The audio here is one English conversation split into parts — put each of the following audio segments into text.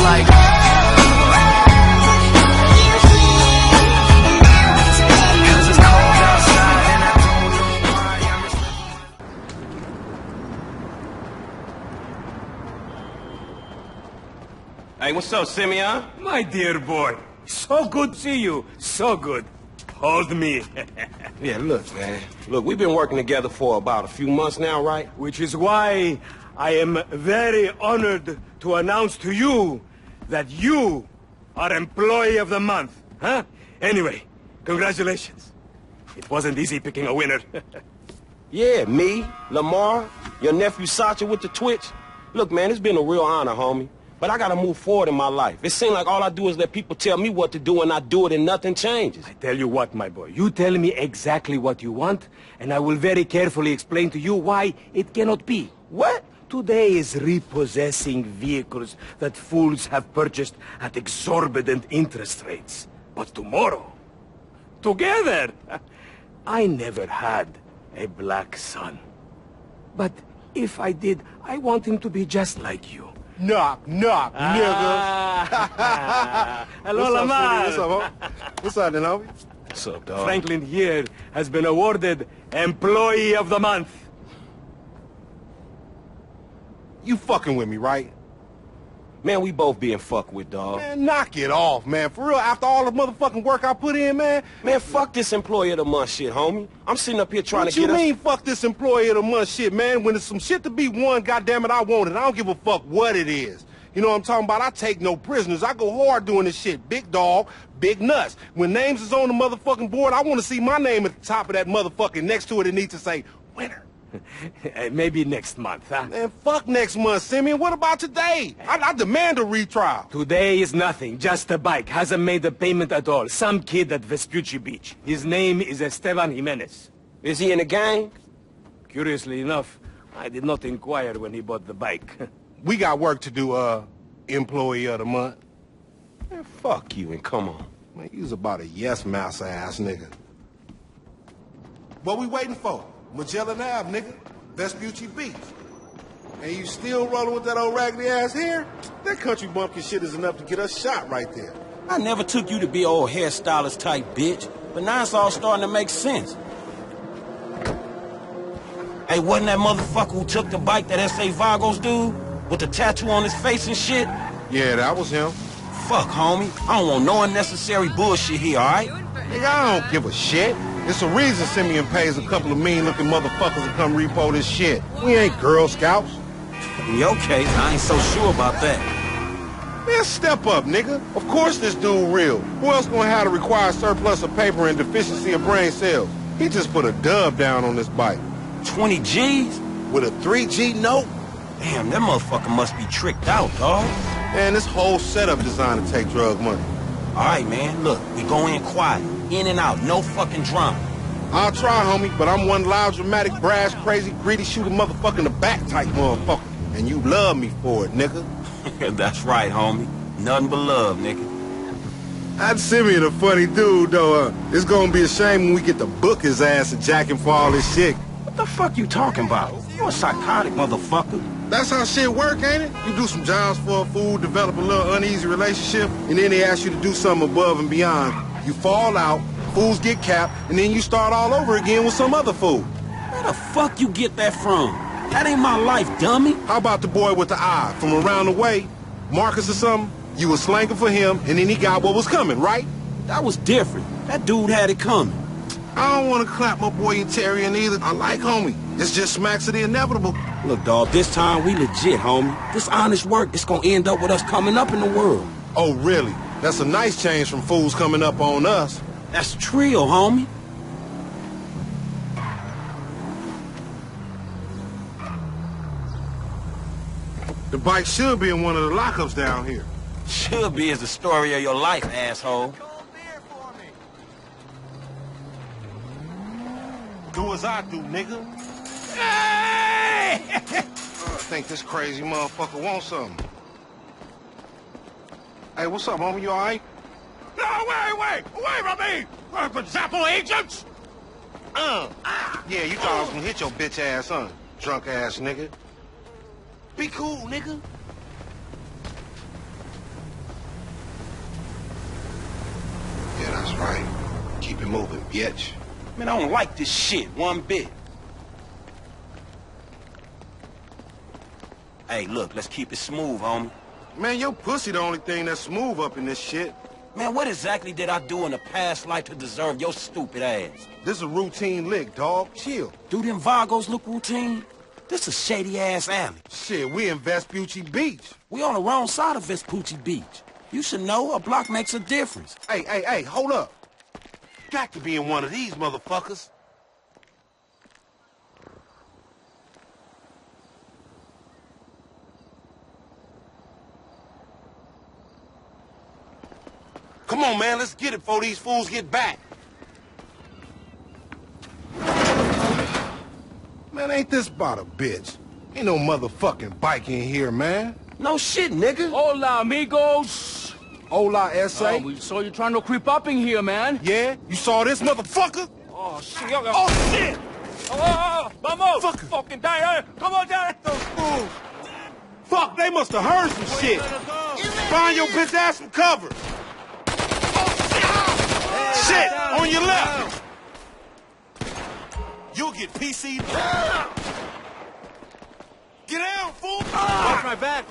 like. Hey, what's up, Simeon? My dear boy, so good to see you. So good. Hold me. Yeah, look, man. Look, we've been working together for about a few months now, right? Which is why I am very honored to announce to you that you are Employee of the Month. Huh? Anyway, congratulations. It wasn't easy picking a winner. Yeah, me, Lamar, your nephew Sacha with the Twitch. Look, man, it's been a real honor, homie. But I gotta move forward in my life. It seems like all I do is let people tell me what to do and I do it and nothing changes. I tell you what, my boy. You tell me exactly what you want, and I will very carefully explain to you why it cannot be. What? Today is repossessing vehicles that fools have purchased at exorbitant interest rates. But tomorrow, together, I never had a black son. But if I did, I want him to be just like you. Knock, knock, nigga. Hello, Lamar. What's up, homie? What's up, then, homie? What's up, dog? Franklin here has been awarded Employee of the Month. You fucking with me, right? Man, we both being fucked with, dog. Man, knock it off, man. For real, after all the motherfucking work I put in, man. Man, fuck this Employee of the Month shit, homie. I'm sitting up here trying What to you get mean, fuck this Employee of the Month shit, man? When there's some shit to be won, goddammit, I want it. I don't give a fuck what it is. You know what I'm talking about? I take no prisoners. I go hard doing this shit. Big dog, big nuts. When names is on the motherfucking board, I want to see my name at the top of that motherfucking. Next to it, it needs to say, winner. Maybe next month, huh? Man, fuck next month, Simeon. What about today? I demand a retrial. Today is nothing, just a bike. Hasn't made a payment at all. Some kid at Vespucci Beach. His name is Esteban Jimenez. Is he in the gang? Curiously enough, I did not inquire when he bought the bike. We got work to do, Employee of the Month. Man, fuck you and come on. Man, you's about a yes-mouse ass nigga. What we waiting for? Magellan Ave, nigga. Vespucci Beach. And you still rolling with that old raggedy ass hair? That country bumpkin shit is enough to get us shot right there. I never took you to be old hairstylist type bitch, but now it's all starting to make sense. Hey, wasn't that motherfucker who took the bike that S.A. Vagos dude? With the tattoo on his face and shit? Yeah, that was him. Fuck, homie. I don't want no unnecessary bullshit here, alright? Nigga, I don't give a shit. It's a reason Simeon pays a couple of mean-looking motherfuckers to come repo this shit. We ain't Girl Scouts. In your case, I ain't so sure about that. Man, step up, nigga. Of course this dude real. Who else gonna have the required surplus of paper and deficiency of brain cells? He just put a dub down on this bike. 20 G's? With a 3G note? Damn, that motherfucker must be tricked out, dawg. Man, this whole setup designed to take drug money. Alright, man, look, we go in quiet. In and out, no fucking drama. I'll try, homie, but I'm one loud, dramatic, brash, crazy, greedy, shoot a motherfucker in the back type motherfucker. And you love me for it, nigga. That's right, homie. Nothing but love, nigga. That Simeon a funny dude, though. It's gonna be a shame when we get to book his ass and jack him for all this shit. What the fuck you talking about? You a psychotic motherfucker. That's how shit work, ain't it? You do some jobs for a fool, develop a little uneasy relationship, and then they ask you to do something above and beyond. You fall out, fools get capped, and then you start all over again with some other fool. Where the fuck you get that from? That ain't my life, dummy. How about the boy with the eye from around the way? Marcus or something? You was slanking for him, and then he got what was coming, right? That was different. That dude had it coming. I don't want to clap my boy Interior either. I like homie. It's just smacks of the inevitable. Look, dawg, this time we legit, homie. This honest work, it's gonna end up with us coming up in the world. Oh, really? That's a nice change from fools coming up on us. That's trio, homie. The bike should be in one of the lockups down here. Should be is the story of your life, asshole. Do as I do, nigga. Hey! I think this crazy motherfucker wants something. Hey, what's up, homie? You all right? No, away from me! Zappo agents! Yeah, you thought I was gonna hit your bitch ass, huh? Drunk ass nigga. Be cool, nigga. moving, bitch. Man, I don't like this shit one bit. Hey, look, let's keep it smooth, homie. Man, your pussy the only thing that's smooth up in this shit. Man, what exactly did I do in a past life to deserve your stupid ass? This is a routine lick, dog. Chill. Do them Vagos look routine? This a shady-ass alley. Shit, we in Vespucci Beach. We on the wrong side of Vespucci Beach. You should know a block makes a difference. Hey, hold up. Got to be in one of these motherfuckers. Come on, man, let's get it before these fools get back. Man, ain't this about a bitch? Ain't no motherfucking bike in here, man. No shit, nigga. Hola, amigos. Hola, S.A. Oh, we saw you trying to creep up in here, man. Yeah? You saw this motherfucker? Oh, shit. Oh, shit! Vamos! Fuck. Fucking die. Come on down. Those fools. Fuck, they must have heard some shit. Find your bitch ass some cover. Shit, on your left. You'll get PC'd. Get down, fool. Watch my back,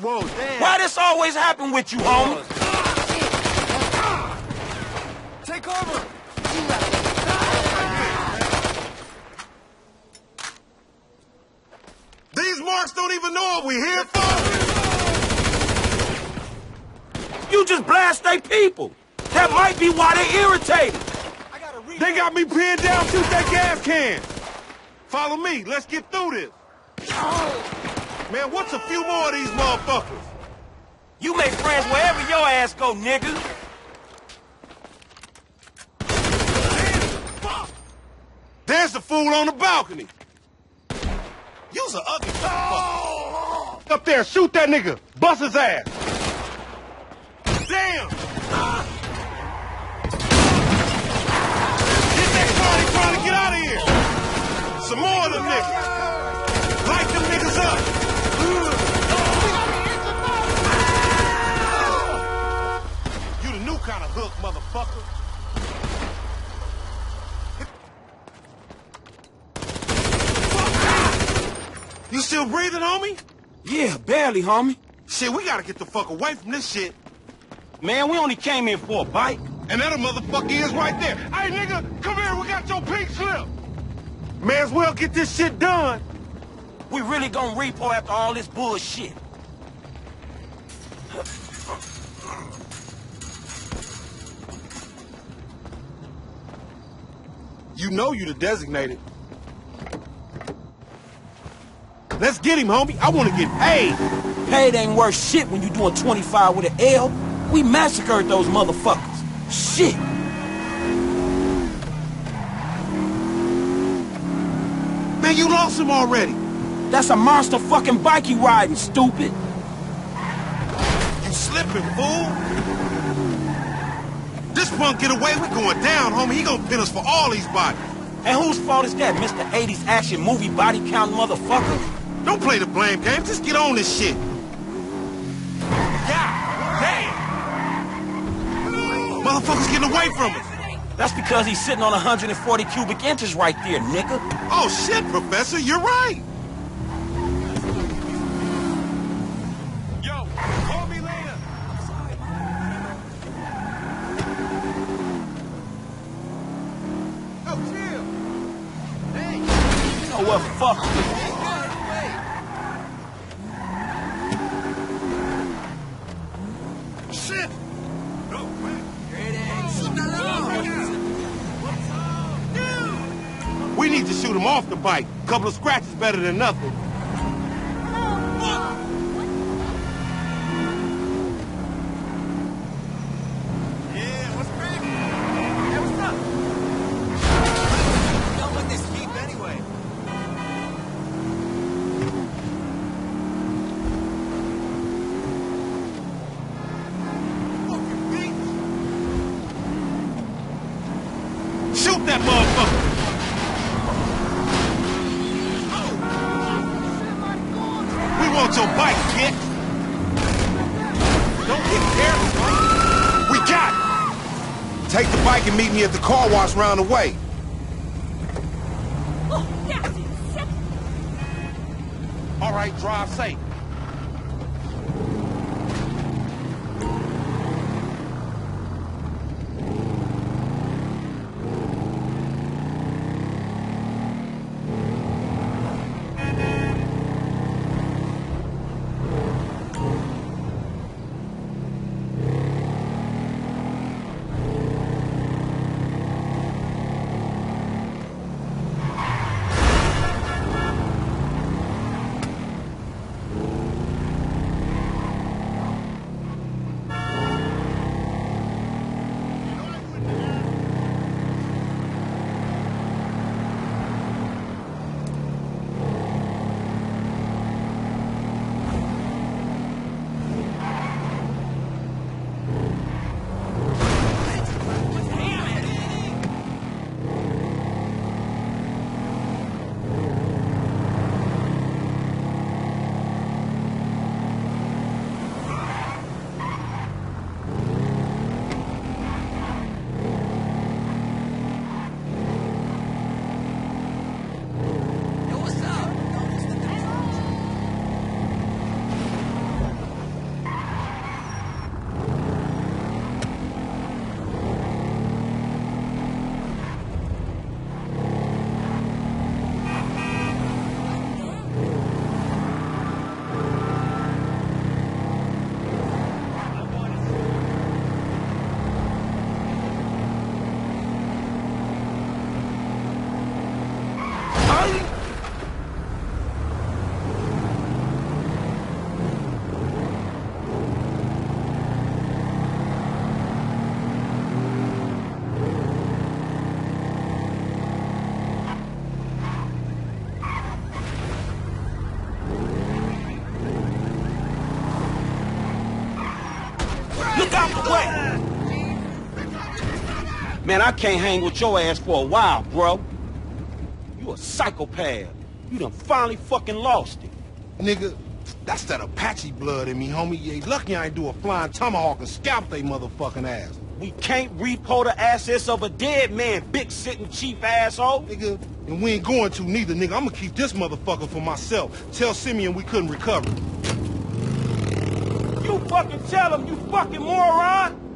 Whoa, damn. Why this always happen with you, homie? Take over. These marks don't even know what we're here for. You just blast they people. That might be why they irritated. They got me pinned down, shoot that gas can. Follow me, let's get through this. Man, what's a few more of these motherfuckers? You make friends wherever your ass go, nigga. There's the fool on the balcony. You's an ugly motherfucker. Up there, shoot that nigga. Bust his ass. Damn! Get that car, they trying to get out of here. Some more of them niggas. Light them niggas up. You the new kind of hook, motherfucker. You still breathing, homie? Yeah, barely, homie. Shit, we gotta get the fuck away from this shit. Man, we only came here for a bite. And that motherfucker is right there. Hey, nigga, come here, we got your pink slip. May as well get this shit done. We really gonna repo after all this bullshit. You know you the designated. Let's get him, homie. I want to get paid. Paid ain't worth shit when you doing 25 with an L. We massacred those motherfuckers. Shit. Man, you lost him already. That's a monster fucking bike you riding, stupid. You slipping, fool. This punk get away, we going down, homie. He gonna pin us for all these bodies. And whose fault is that, Mr. 80s action movie body count motherfucker? Don't play the blame game. Just get on this shit. God damn! Motherfuckers getting away from us. That's because he's sitting on 140 cubic inches right there, nigga. Oh, shit, Professor. You're right. Yo, call me later. Oh, chill. Hey. You know what? Fuck you. Shit! No, man. We need to shoot him off the bike. Couple of scratches better than nothing. Yeah, what's crazy? Hey, what's up? Don't let this keep anyway. Shoot that motherfucker! We want your bike, kid! Don't get careless! Take the bike and meet me at the car wash round the way. Oh, nasty shit! All right, drive safe. Look out the way! Man, I can't hang with your ass for a while, bro. You a psychopath. You done finally fucking lost it. Nigga, that's that Apache blood in me, homie. You ain't lucky I ain't do a flying tomahawk and scalp they motherfucking ass. We can't repo the assets of a dead man, big sitting chief asshole. Nigga, and we ain't going to neither, nigga. I'm gonna keep this motherfucker for myself. Tell Simeon we couldn't recover. You fucking tell him, you fucking moron!